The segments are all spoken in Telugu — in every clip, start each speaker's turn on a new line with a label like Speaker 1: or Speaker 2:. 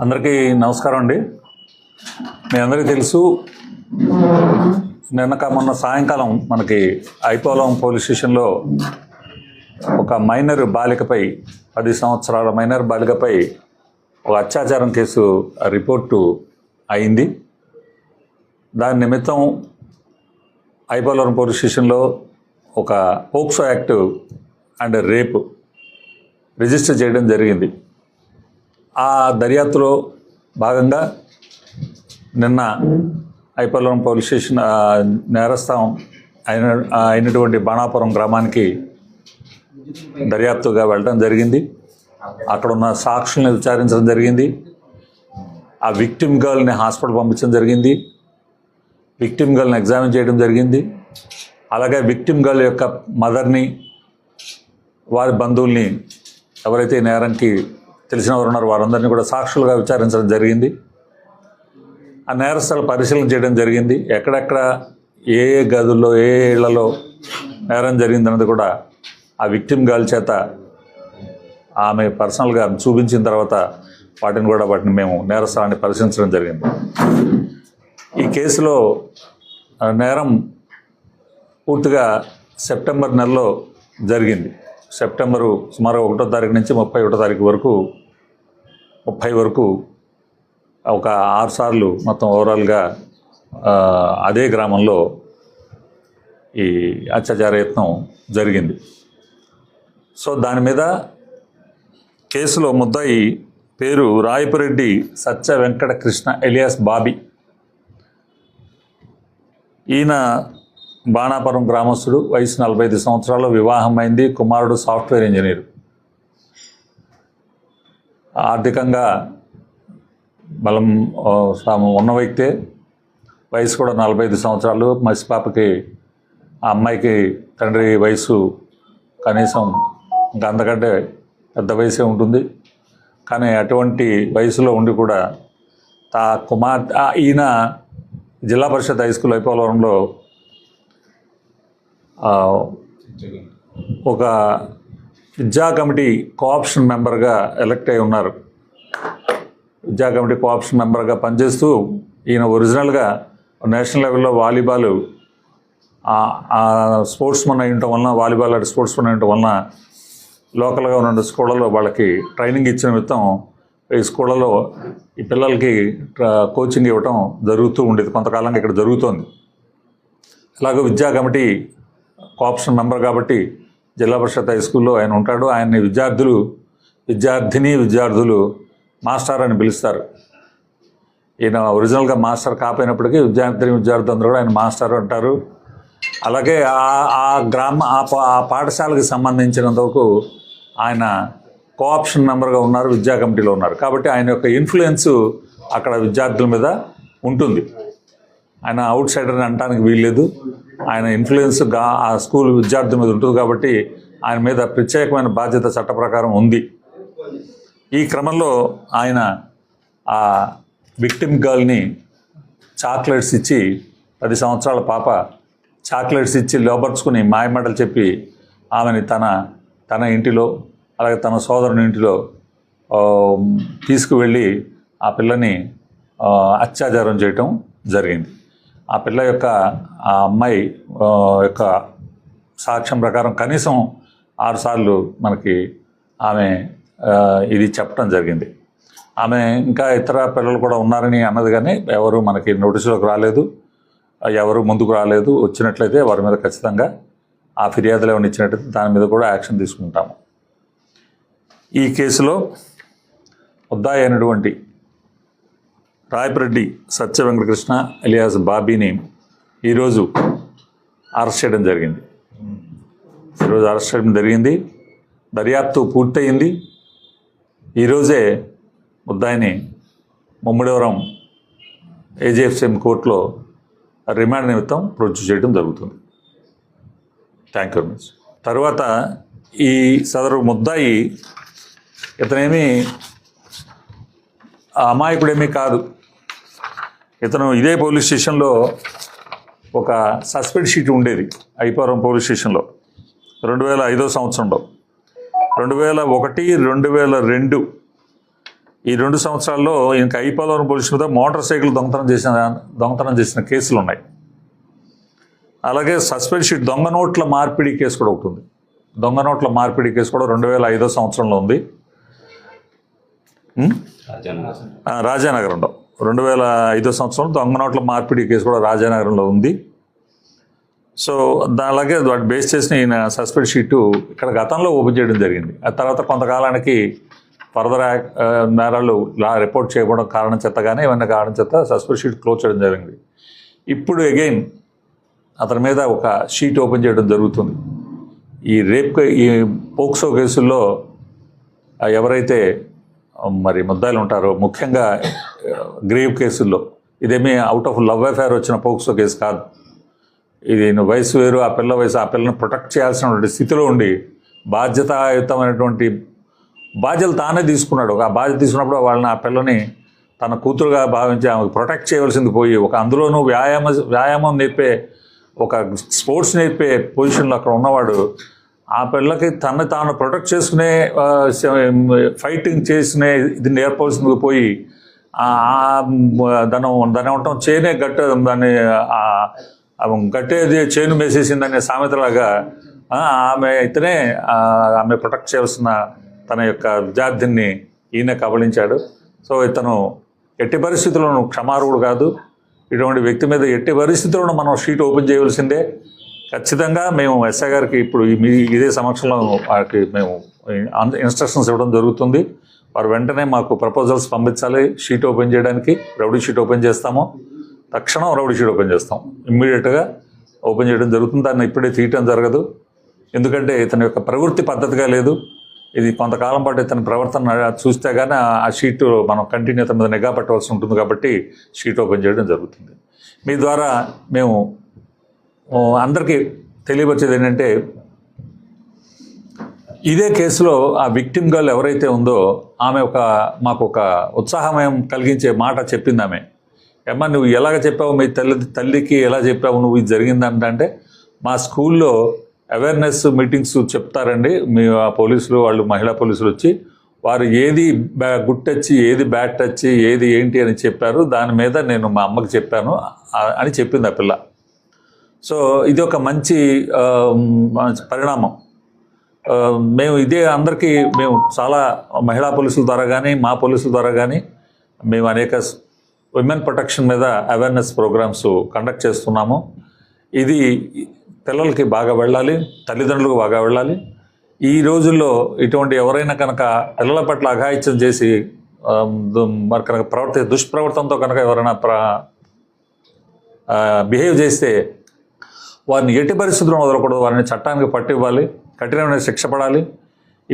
Speaker 1: అందరికీ నమస్కారం అండి. మీ అందరికీ తెలుసు, మొన్న సాయంకాలం మనకి ఐపోలం పోలీస్ స్టేషన్లో ఒక మైనర్ బాలికపై 10 సంవత్సరాల మైనర్ బాలికపై ఒక అత్యాచారం కేసు రిపోర్టు అయింది. దాని నిమిత్తం ఐపోలం పోలీస్ స్టేషన్లో ఒక POCSO act and rape register చేయడం జరిగింది. ఆ దర్యాప్తులో భాగంగా నిన్న ఐపోలం పోలీస్ స్టేషన్ నేరస్థం అయినటువంటి బాణాపురం గ్రామానికి దర్యాప్తుగా వెళ్ళడం జరిగింది. అక్కడ ఉన్న సాక్షుల్ని విచారించడం జరిగింది. ఆ విక్టిమ్ గర్ల్ని హాస్పిటల్ పంపించడం జరిగింది. విక్టిమ్ గర్ల్ని ఎగ్జామిన్ చేయడం జరిగింది. అలాగే విక్టిమ్ గర్ల్ యొక్క మదర్ని, వారి బంధువుల్ని, ఎవరైతే నేరంకి తెలిసిన వారు ఉన్నారో వారందరినీ కూడా సాక్షులుగా విచారించడం జరిగింది. ఆ నేరస్థల పరిశీలన చేయడం జరిగింది. ఎక్కడెక్కడ ఏ గదుల్లో ఏ ఇళ్లలో నేరం జరిగిందన్నది కూడా ఆ విక్టిమ్ గర్ల్ చేత ఆమె పర్సనల్గా చూపించిన తర్వాత వాటిని మేము నేరస్థలాన్ని పరిశీలించడం జరిగింది. ఈ కేసులో నేరం పూర్తిగా సెప్టెంబర్ నెలలో జరిగింది. సెప్టెంబరు సుమారు 1వ తారీఖు నుంచి 31వ తారీఖు వరకు 30 వరకు ఒక 6 సార్లు మొత్తం ఓవరాల్గా అదే గ్రామంలో ఈ అత్యాచార యత్నం జరిగింది. సో దాని మీద కేసులో ముద్దాయి పేరు రాయపురెడ్డి సత్య వెంకట కృష్ణ ఎలియాస్ బాబీ. ఈయన బాణాపురం గ్రామస్తుడు, వయసు 45 సంవత్సరాలు, వివాహం అయింది, కుమారుడు సాఫ్ట్వేర్ ఇంజనీర్. ఆర్థికంగా బలం ఉన్న వ్యక్తే, వయసు కూడా 45 సంవత్సరాలు. మసిపాపకి ఆ అమ్మాయికి తండ్రి వయసు కనీసం ఇంకా అంతకంటే పెద్ద వయసే ఉంటుంది. కానీ అటువంటి వయసులో ఉండి కూడా ఈయన జిల్లా పరిషత్ హై స్కూల్ ఐపోలవరంలో ఒక విద్యా కమిటీ కోఆప్షన్ మెంబర్గా ఎలక్ట్ అయి ఉన్నారు. విద్యా కమిటీ కోఆప్షన్ మెంబర్గా పనిచేస్తూ ఈయన ఒరిజినల్గా నేషనల్ లెవెల్లో వాలీబాల్ స్పోర్ట్స్మన్ అయి ఉండటం వలన, వాలీబాల్ ఆడే స్పోర్ట్స్మన్ అయి ఉండటం వలన లోకల్గా ఉన్న స్కూళ్ళలో వాళ్ళకి ట్రైనింగ్ ఇచ్చిన నిమిత్తం ఈ స్కూళ్ళలో ఈ పిల్లలకి కోచింగ్ ఇవ్వటం జరుగుతూ ఉండేది. కొంతకాలంగా ఇక్కడ జరుగుతోంది. అలాగే విద్యా కమిటీ కోఆప్షన్ మెంబర్ కాబట్టి జిల్లా పరిషత్ హై స్కూల్లో ఆయన ఉంటాడు. ఆయన్ని విద్యార్థులు మాస్టర్ అని పిలుస్తారు. ఈయన ఒరిజినల్గా మాస్టర్ కాపోయినప్పటికీ విద్యార్థులందరూ కూడా ఆయన మాస్టర్ అంటారు. అలాగే ఆ పాఠశాలకు సంబంధించినంతవరకు ఆయన కోఆప్షన్ మెంబర్గా ఉన్నారు, విద్యా కమిటీలో ఉన్నారు. కాబట్టి ఆయన యొక్క ఇన్ఫ్లుయెన్స్ అక్కడ విద్యార్థుల మీద ఉంటుంది. ఆయన అవుట్ సైడర్ అని అనడానికి వీల్లేదు. ఆయన ఇన్ఫ్లుయెన్స్ ఆ స్కూల్ విద్యార్థుల మీద ఉంటుంది. కాబట్టి ఆయన మీద ప్రత్యేకమైన బాధ్యత చట్ట ప్రకారం ఉంది. ఈ క్రమంలో ఆయన ఆ విక్టిమ్ గర్ల్ని చాక్లెట్స్ ఇచ్చి, 10 సంవత్సరాల పాప చాక్లెట్స్ ఇచ్చి లోపరుచుకుని మాయమాటలు చెప్పి ఆమెని తన ఇంటిలో, అలాగే తన సోదరుని ఇంటిలో తీసుకువెళ్ళి ఆ పిల్లని అత్యాచారం చేయటం జరిగింది. ఆ పిల్ల యొక్క ఆ అమ్మాయి యొక్క సాక్ష్యం ప్రకారం కనీసం 6 సార్లు మనకి ఆమె ఇది చెప్పడం జరిగింది. ఆమె ఇంకా ఇతర పిల్లలు కూడా ఉన్నారని అన్నది, కానీ ఎవరు మనకి నోటీసులోకి రాలేదు, ఎవరు ముందుకు రాలేదు. వచ్చినట్లయితే వారి మీద ఖచ్చితంగా ఆ ఫిర్యాదులు ఏమైనా ఇచ్చినట్లయితే దాని మీద కూడా యాక్షన్ తీసుకుంటాము. ఈ కేసులో ముద్దాయి అయినటువంటి రాయపురెడ్డి సత్య వెంకటకృష్ణ ఎలియాస్ బాబీని ఈరోజు అరెస్ట్ చేయడం జరిగింది. దర్యాప్తు పూర్తయింది. ఈరోజే ముద్దాయిని ముమ్మడివరం ఏజీఎఫ్సిఎం కోర్టులో రిమాండ్ నిమిత్తం ప్రొడ్యూస్ చేయడం జరుగుతుంది. Thank you very much. తర్వాత ఈ సదరు ముద్దాయి ఇతనేమి అమాయకుడేమీ కాదు. ఇతను ఇదే పోలీస్ స్టేషన్లో ఒక సస్పెండ్ షీట్ ఉండేది ఐపోరం పోలీస్ స్టేషన్లో 2005 సంవత్సరంలో. 2001, 2002 ఈ 2 సంవత్సరాల్లో ఇంకా ఐపోలవరం పోలీసు మీద మోటార్ సైకిల్ దొంగతనం చేసిన కేసులు ఉన్నాయి. అలాగే సస్పెండ్ షీట్ దొంగ నోట్ల మార్పిడి కేసు కూడా ఒకటి ఉంది. దొంగ నోట్ల మార్పిడి కేసు కూడా 2005 సంవత్సరంలో ఉంది. రాజానగరంలో 2005 సంవత్సరం దొంగ నోట్ల మార్పిడి కేసు కూడా రాజానగరంలో ఉంది. సో అలాగే వాటి బేస్ చేసిన ఈయన సస్పెండ్ షీటు ఇక్కడ గతంలో ఓపెన్ చేయడం జరిగింది. ఆ తర్వాత కొంతకాలానికి ఫర్దర్ నేరాలు రిపోర్ట్ చేయడం కారణం చేత కానీ ఇవన్నీ కారణం చేత సస్పెండ్ షీట్ క్లోజ్ చేయడం జరిగింది. ఇప్పుడు అగైన్ అతని మీద ఒక షీట్ ఓపెన్ చేయడం జరుగుతుంది. ఈ పోక్సో కేసుల్లో ఎవరైతే మరి ముద్దాయిలు ఉంటారో, ముఖ్యంగా గ్రేవ్ కేసుల్లో, ఇదేమీ అవుట్ ఆఫ్ లవ్ అఫేర్ వచ్చిన పోక్సో కేసు కాదు. ఇది వయసు వేరు, ఆ పిల్లని ప్రొటెక్ట్ చేయాల్సినటువంటి స్థితిలో ఉండి బాధ్యతాయుతమైనటువంటి బాధ్యతలు తానే తీసుకున్నాడు. ఆ బాధ్యత తీసుకున్నప్పుడు ఆ పిల్లని తన కూతురుగా భావించి ఆమెకు ప్రొటెక్ట్ చేయవలసింది పోయి అందులోనూ వ్యాయామం నేర్పే ఒక స్పోర్ట్స్ నేర్పే పొజిషన్లో అక్కడ ఉన్నవాడు ఆ పిల్లకి తాను ప్రొటెక్ట్ చేసుకునే ఫైటింగ్ చేసిన ఇది నేర్పవలసింది పోయి దాన్ని ఉండటం చేనే దాన్ని గట్టేది చేను మేసేసిందనే సామెతలాగా ఆమె అయితేనే ఆమె ప్రొటెక్ట్ చేయాల్సిన తన యొక్క విద్యార్థిని ఈయన కబళించాడు. సో ఇతను ఎట్టి పరిస్థితుల్లోనూ క్షమార్హుడు కాదు. ఇటువంటి వ్యక్తి మీద ఎట్టి పరిస్థితుల్లోనూ మనం షీట్ ఓపెన్ చేయవలసిందే. ఖచ్చితంగా మేము ఎస్ఐ గారికి ఇప్పుడు ఇదే సమక్షంలో వారికి మేము ఇన్స్ట్రక్షన్స్ ఇవ్వడం జరుగుతుంది. వారు వెంటనే మాకు ప్రపోజల్స్ పంపించాలి. షీట్ ఓపెన్ చేయడానికి రౌడీ షీట్ ఓపెన్ చేస్తాము. తక్షణం రౌడీ షీట్ ఓపెన్ చేస్తాం. ఇమ్మీడియట్గా ఓపెన్ చేయడం జరుగుతుంది. దాన్ని ఇప్పుడే తీయటం జరగదు. ఎందుకంటే ఇతని యొక్క ప్రవృత్తి పద్ధతిగా లేదు. ఇది కొంతకాలం పాటు ఇతని ప్రవర్తన చూస్తే కానీ ఆ షీటు మనం కంటిన్యూ ఇతని మీద నిఘా పెట్టవలసి ఉంటుంది. కాబట్టి షీట్ ఓపెన్ చేయడం జరుగుతుంది. మీ ద్వారా మేము అందరికీ తెలియవచ్చేది ఏంటంటే, ఇదే కేసులో ఆ విక్టిమ్ గర్ల్ ఎవరైతే ఉందో ఆమె మాకు ఒక ఉత్సాహమయం కలిగించే మాట చెప్పింది. ఆమె ఏమ్మా నువ్వు ఎలాగ చెప్పావు, మీ తల్లికి ఎలా చెప్పావు నువ్వు ఇది జరిగిందంటే, మా స్కూల్లో అవేర్నెస్ మీటింగ్స్ చెప్తారండి మీ పోలీసులు వాళ్ళు, మహిళా పోలీసులు వచ్చి వారు ఏది గుడ్ టచ్, ఏది బ్యాడ్ టచ్, ఏది ఏంటి అని చెప్పారు. దాని మీద నేను మా అమ్మకి చెప్పాను అని చెప్పింది ఆ పిల్ల. సో ఇది ఒక మంచి పరిణామం. మేము ఇదే అందరికీ మేము చాలా మహిళా పోలీసుల ద్వారా కానీ మా పోలీసుల ద్వారా కానీ మేము అనేక విమెన్ ప్రొటెక్షన్ మీద అవేర్నెస్ ప్రోగ్రామ్స్ కండక్ట్ చేస్తున్నాము. ఇది పిల్లలకి బాగా వెళ్ళాలి, తల్లిదండ్రులకు బాగా వెళ్ళాలి. ఈ రోజుల్లో ఇటువంటి ఎవరైనా కనుక పిల్లల పట్ల అఘాయిత్యం చేసి మరి కనుక దుష్ప్రవర్తనతో కనుక ఎవరైనా బిహేవ్ చేస్తే వారిని ఎట్టి పరిస్థితుల్లో వదలకూడదు. వారిని చట్టానికి పట్టివ్వాలి, కఠినమైన శిక్ష పడాలి.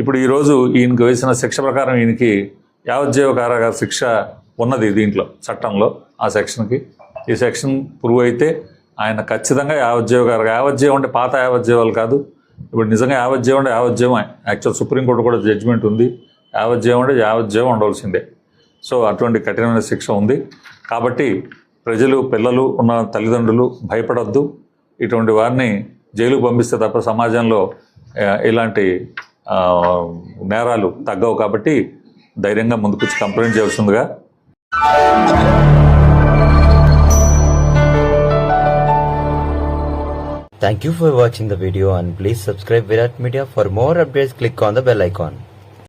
Speaker 1: ఇప్పుడు ఈరోజు ఈయనకు వేసిన శిక్ష ప్రకారం ఈయనకి యావజ్జీవ కారాగార శిక్ష ఉన్నది దీంట్లో చట్టంలో. ఆ సెక్షన్కి ఈ సెక్షన్ ప్రూవ్ అయితే ఆయన ఖచ్చితంగా యావజ్జీవం అంటే పాత యావజ్జీవాలు కాదు, ఇప్పుడు నిజంగా యావజ్జీవం అంటే యావజ్జీవం. యాక్చువల్ సుప్రీంకోర్టు కూడా జడ్జిమెంట్ ఉంది, యావజ్జీవం అంటే యావజ్జీవం ఉండవలసిందే. సో అటువంటి కఠినమైన శిక్ష ఉంది. కాబట్టి ప్రజలు, పిల్లలు ఉన్న తల్లిదండ్రులు భయపడొద్దు. ఇటువంటి వారిని జైలుకు పంపిస్తే తప్ప సమాజంలో ఇలాంటి నేరాలు తగ్గవు. కాబట్టి ధైర్యంగా ముందుకొచ్చి కంప్లైంట్ చేయాల్సిందిగా.
Speaker 2: Thank you for watching the video and please subscribe Virat Media. For more updates, click on the bell icon.